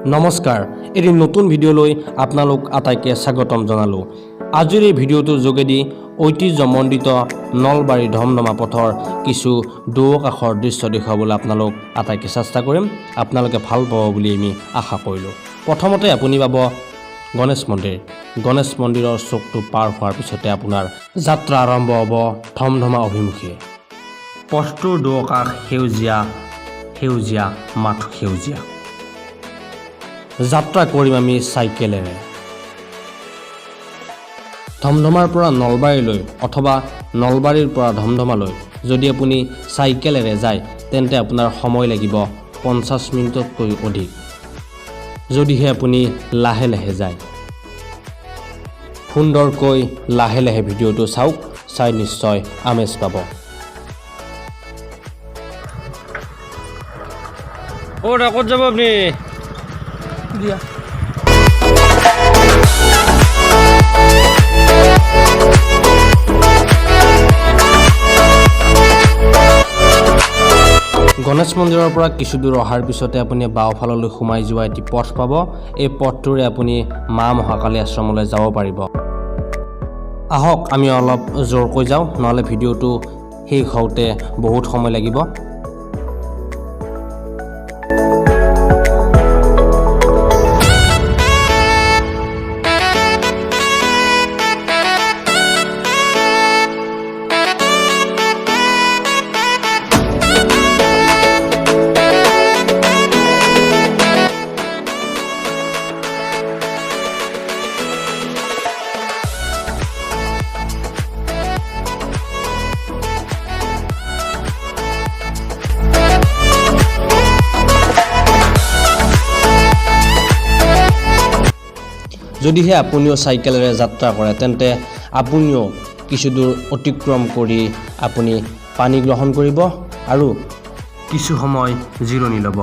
নমস্কাৰ এটি নতুন ভিডিঅ'লৈ আপোনালোক আটাইকে স্বাগতম জনালো আজিৰ এই ভিডিঅ'টোৰ যোগেদি ঐতিহ্যমণ্ডিত নলবাৰী ধমধমা পথৰ কিছু দুঃসাহসৰ দৃশ্য দেখাবলৈ আপোনালোক আটাইকে চেষ্টা কৰিম আপোনালোকে ভাল পাব বুলি আমি আশা কৰিলো প্ৰথমতে আপুনি পাব গণেশ মন্দিৰৰ চকটো পাৰ হোৱাৰ পিছতে আপোনাৰ যাত্ৰা আৰম্ভ হ'ব ধমধমা অভিমুখে পথটোৰ দুকাষ সেউজীয়া মাঠ সেউজীয়া যাত্ৰা কৰিম আমি চাইকেলেৰে ধমধমাৰ পৰা নলবাৰীলৈ অথবা নলবাৰীৰ পৰা ধমধমালৈ যদি আপুনি চাইকেলেৰে যায় তেন্তে আপোনাৰ সময় লাগিব 50 মিনিটতকৈ অধিক যদিহে আপুনি লাহে লাহে যায় সুন্দৰকৈ লাহে লাহে ভিডিঅ'টো চাওক চাই নিশ্চয় আমেজ পাব ক'ত যাব আপুনি দিয়া গণেশ মন্দিৰৰ পৰা কিছু দূৰ অহাৰ পিছতে আপুনি বাওঁফাললৈ সোমাই যোৱা এটি পথ পাব এই পথটোৰে আপুনি মা মহাকালী আশ্ৰমলৈ যাব পাৰিব আহক আমি অলপ জোৰকৈ যাওঁ নহ'লে ভিডিঅ'টো শেষ হওঁতে বহুত সময় লাগিব যদিহে আপুনিও চাইকেলেৰে যাত্ৰা কৰে তেন্তে আপুনিও কিছু দূৰ অতিক্ৰম কৰি আপুনি পানী গ্ৰহণ কৰিব আৰু কিছু সময় জিৰণি ল'ব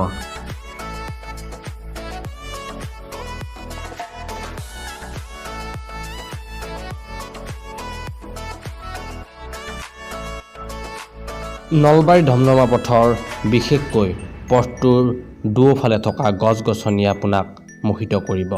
নলবাৰী ধমধমা পথৰ বিশেষকৈ পথটোৰ দুয়োফালে থকা গছ-গছনিয়ে আপোনাক মোহিত কৰিব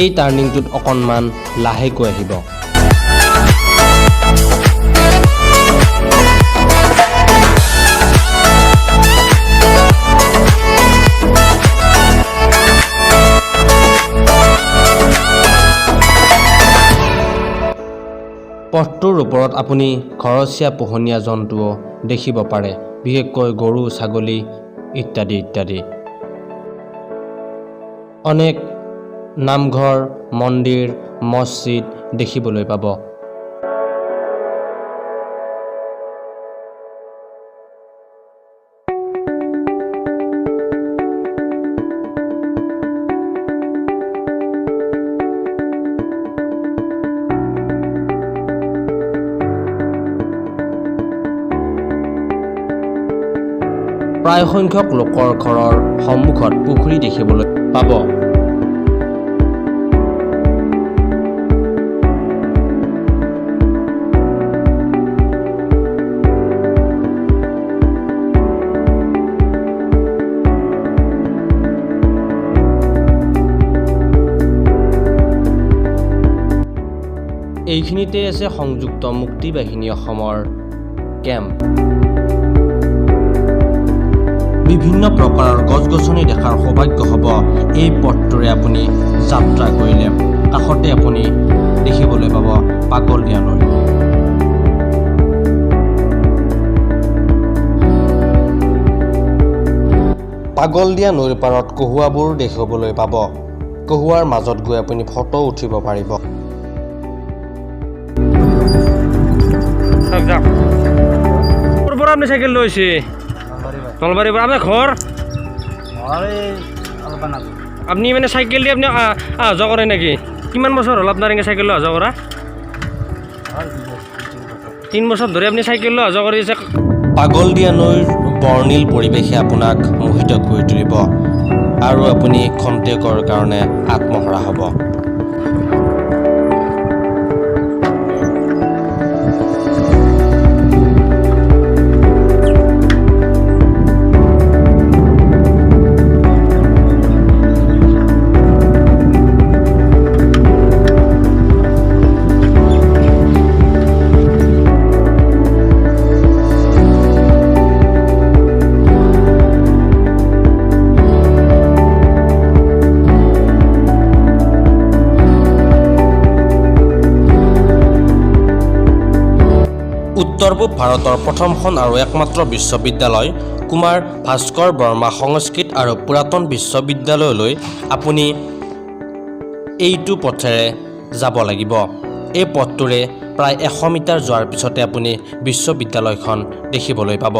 এই টাৰ্ণিংটোত অকণমান লাহেকৈ আহিব পথটোৰ ওপৰত আপুনি ঘৰচীয়া পোহনীয়া জন্তুও দেখিব পাৰে বিশেষকৈ গৰু ছাগলী ইত্যাদি অনেক নামঘৰ মন্দিৰ মছজিদ দেখিবলৈ পাব প্ৰায় সংখ্যক লোকৰ ঘৰৰ সন্মুখত পুখুৰী দেখিবলৈ পাব এইখিনিতে আছে সংযুক্ত মুক্তি বাহিনী অসমৰ কেম্প বিভিন্ন প্ৰকাৰৰ গছ-গছনি দেখাৰ সৌভাগ্য হ'ব এই পথটোৰে আপুনি যাত্ৰা কৰিলে কাষতে আপুনি দেখিবলৈ পাব পাগলদিয়া নৈ পাগলদিয়া নৈৰ পাৰত কহুৱাবোৰ দেখিবলৈ পাব কহুৱাৰ মাজত গৈ আপুনি ফটো উঠিব পাৰিব আপনি সাইকেল লৈছে নলবাৰী পৰা আপোনাৰ ঘৰ আপনি মানে সাইকেল দিয়ে আপনি অহা যোৱা কৰে নেকি কিমান বছৰ হ'ল আপোনাৰ এনেকৈ চাইকেল লৈ অহা যোৱা কৰা 3 বছৰ ধৰি আপনি চাইকেল লৈ অহা যোৱা কৰি আছে পাগল দিয়া নৈৰ বৰ্ণিল পৰিৱেশে আপোনাক মোহিত কৰি তুলিব আৰু আপুনি খন্তেকৰ কাৰণে আত্মহৰা হ'ব উত্তৰ-পূব ভাৰতৰ প্ৰথমখন আৰু একমাত্ৰ বিশ্ববিদ্যালয় কুমাৰ ভাস্কৰ বৰ্মা সংস্কৃত আৰু পুৰাতন বিশ্ববিদ্যালয়লৈ আপুনি এইটো পথেৰে যাব লাগিব এই পথটোৰে প্ৰায় 100 মিটাৰ যোৱাৰ পিছতে আপুনি বিশ্ববিদ্যালয়খন দেখিবলৈ পাব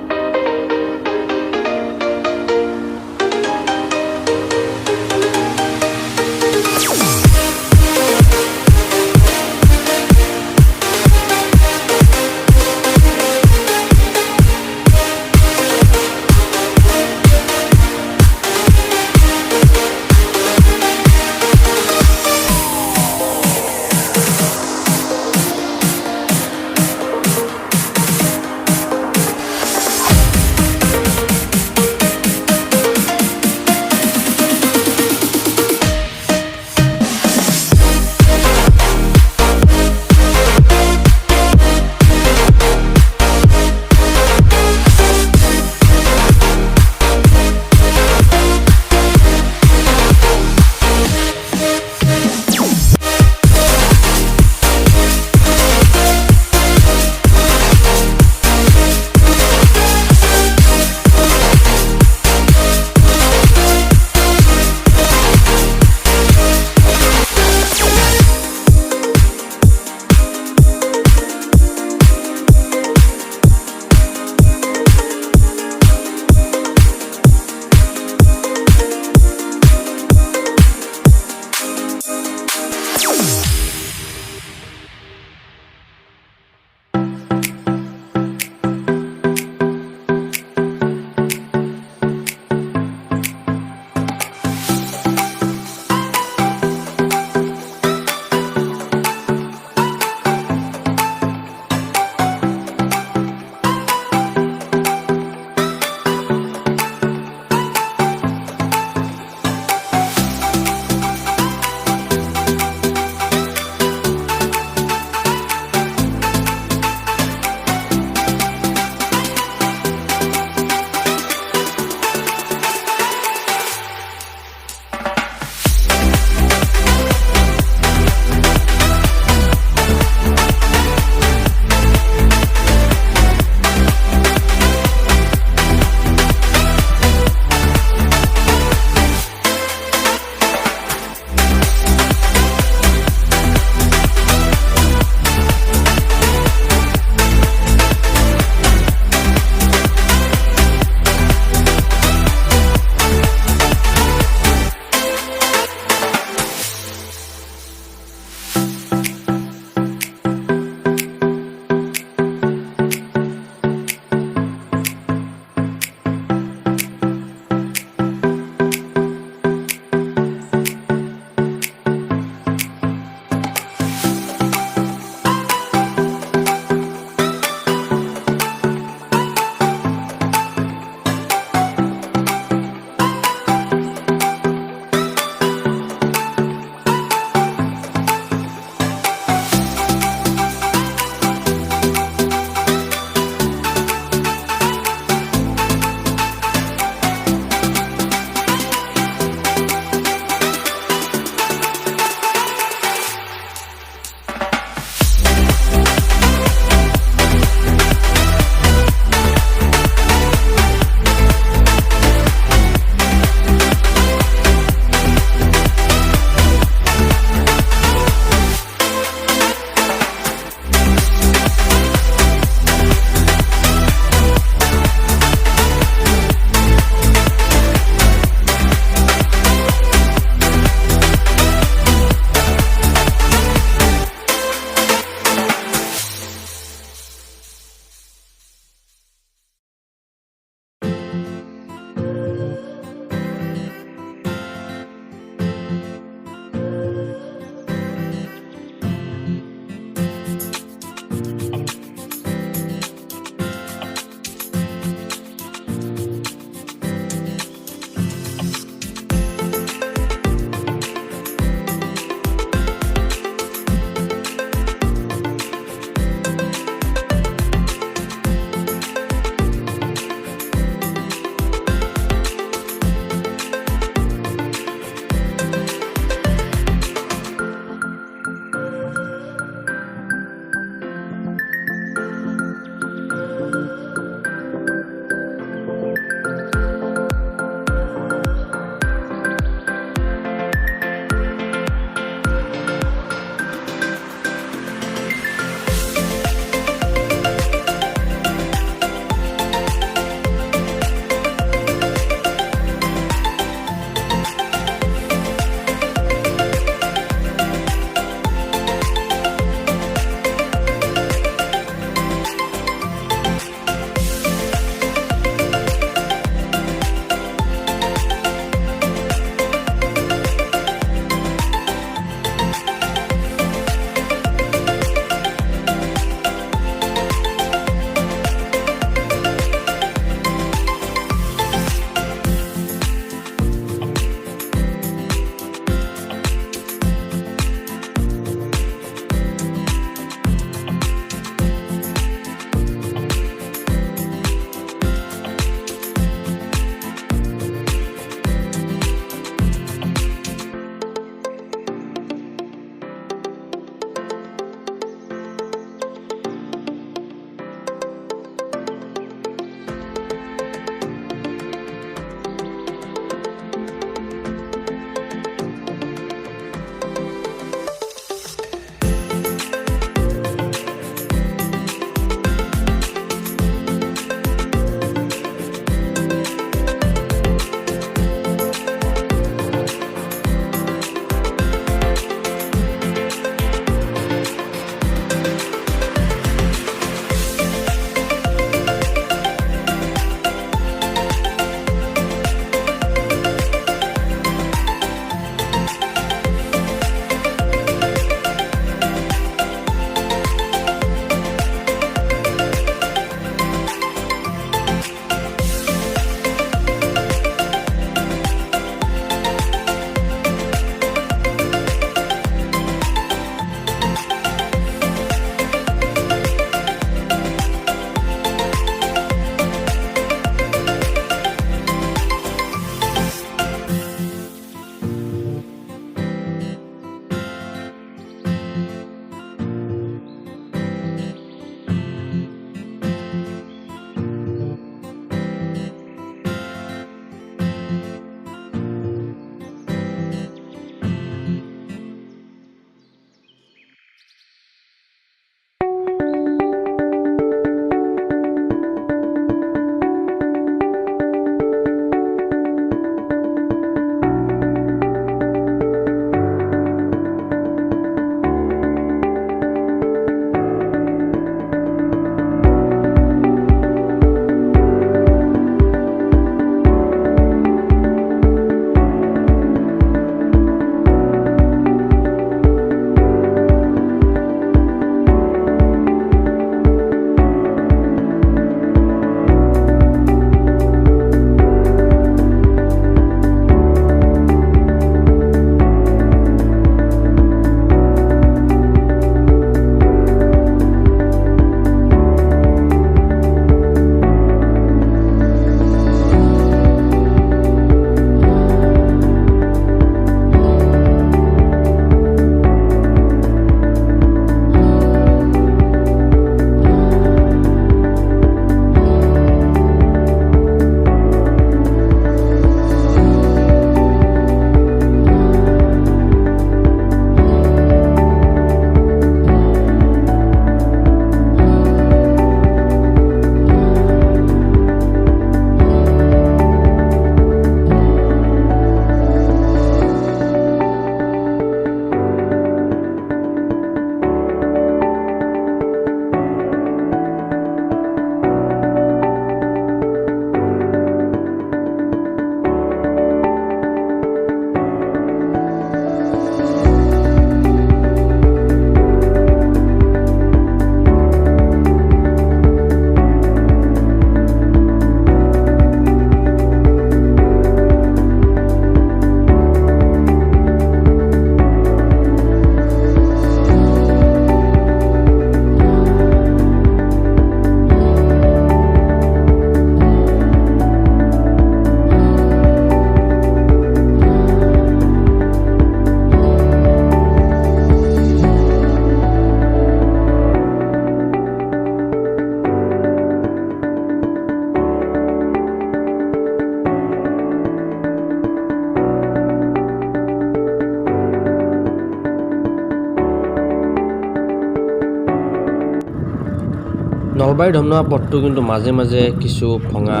নলবাৰী ধমধমা পথটো কিন্তু মাজে মাজে কিছু ভঙা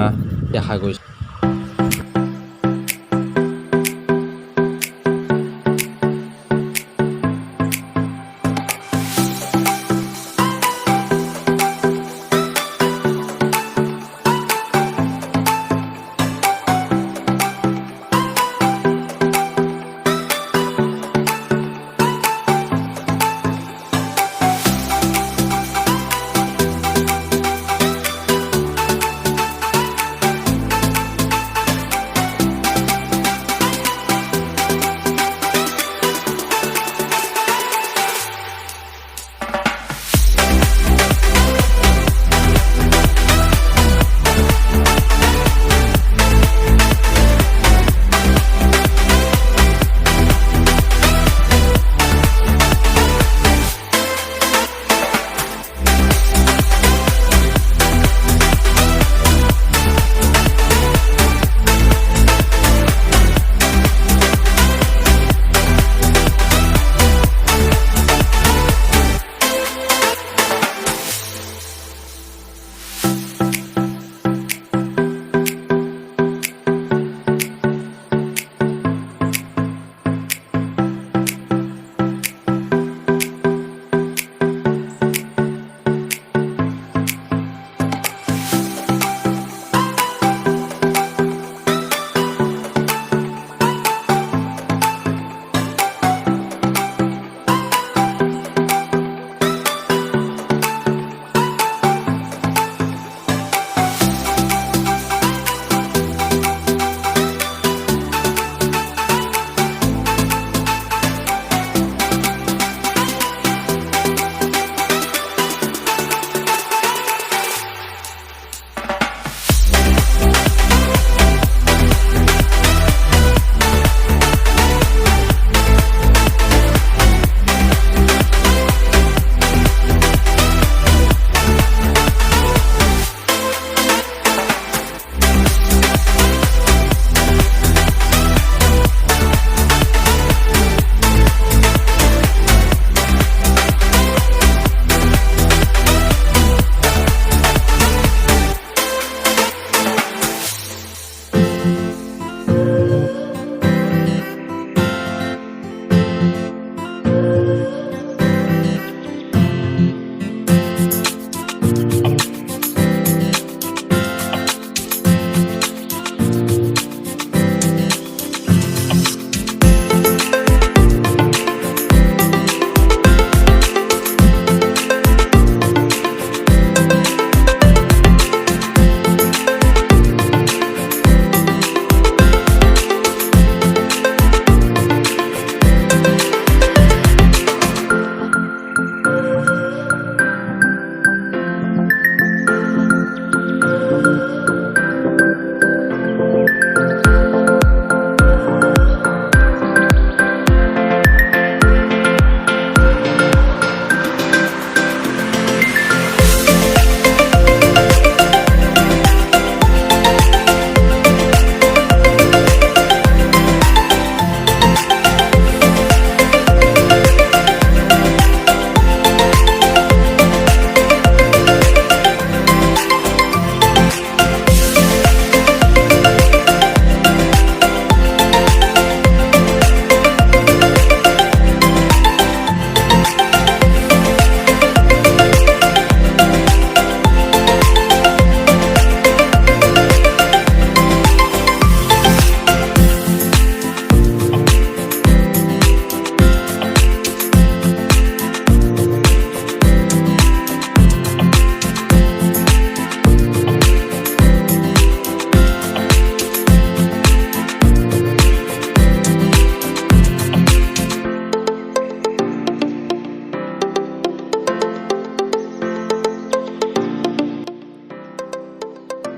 দেখা গৈছে।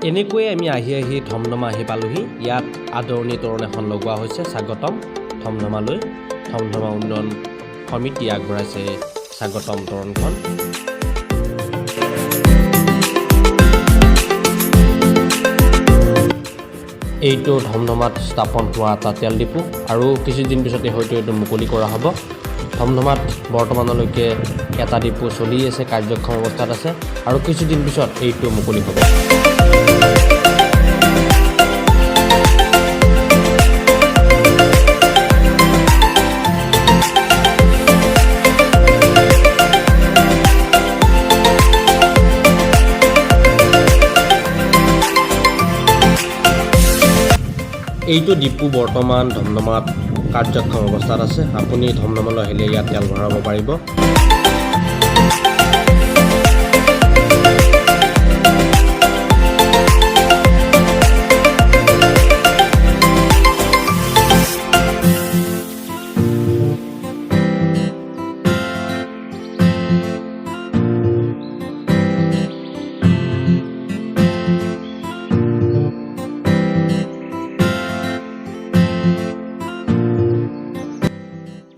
এনেকৈয়ে আমি আহি ধমধমা আহি পালোহি। ইয়াত আদৰণি তৰণ এখন লগোৱা হৈছে স্বাগতম ধমধমালৈ। ধমধমা উন্নয়ন সমিতি আগবঢ়াইছে স্বাগতম তৰণখন। এইটো ধমধমাত স্থাপন হোৱা এটা তেল ডিপু আৰু কিছুদিন পিছতে হয়তো এইটো মুকলি কৰা হ'ব। ধমধমাত বৰ্তমানলৈকে এটা ডিপো চলি আছে, কাৰ্যক্ষম অৱস্থাত আছে আৰু কিছুদিন পিছত এইটো মুকলি হ'ব। এইটো ডিপো বৰ্তমান ধমধমাত কাৰ্যক্ষম অৱস্থাত আছে। আপুনি ধমধমালৈ আহিলে ইয়াত তেল ভৰাব পাৰিব।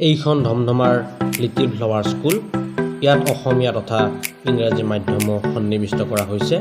এইখন ধমধমাৰ লিটিল ফ্লাৱাৰ স্কুল। ইয়াত অসমীয়া তথা ইংৰাজী মাধ্যমো সন্নিৱিষ্ট কৰা হৈছে।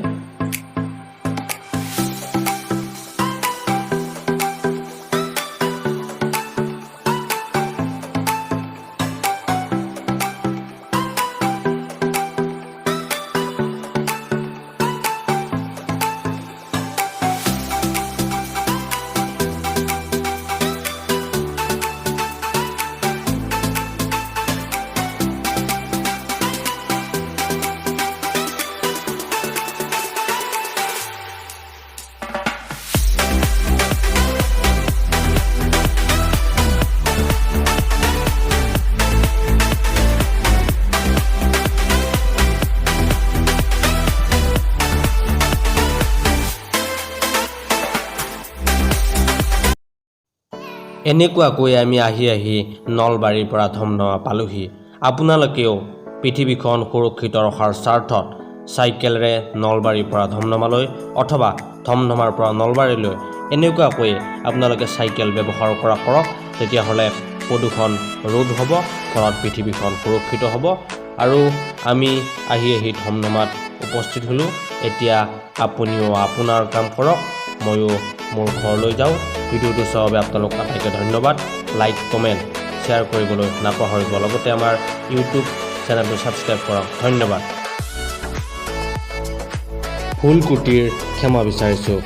এনেকুৱাকৈ আমি আহি নলবাৰীৰ পৰা ধমধমা পালোহি। আপোনালোকেও পৃথিৱীখন সুৰক্ষিত ৰখাৰ স্বাৰ্থত চাইকেলেৰে নলবাৰীৰ পৰা ধমধমালৈ অথবা ধমধমাৰ পৰা নলবাৰীলৈ এনেকুৱাকৈ আপোনালোকে চাইকেল ব্যৱহাৰ কৰক। তেতিয়াহ'লে প্ৰদূষণ ৰোধ হ'ব, ফলত পৃথিৱীখন সুৰক্ষিত হ'ব। আৰু আমি আহি ধমধমাত উপস্থিত হ'লোঁ। এতিয়া আপুনিও আপোনাৰ কাম কৰক, ময়ো মোৰ ঘৰলৈ যাওঁ। ভিডিঅ'টো চোৱাৰ বাবে আপোনালোক আটাইকে ধন্যবাদ। লাইক, কমেণ্ট, শ্বেয়াৰ কৰিবলৈ নাপাহৰিব। লগতে আমাৰ ইউটিউব চেনেলটো ছাবস্ক্ৰাইব কৰক। ধন্যবাদ। ভুল ত্ৰুটিৰ ক্ষমা বিচাৰিছোঁ।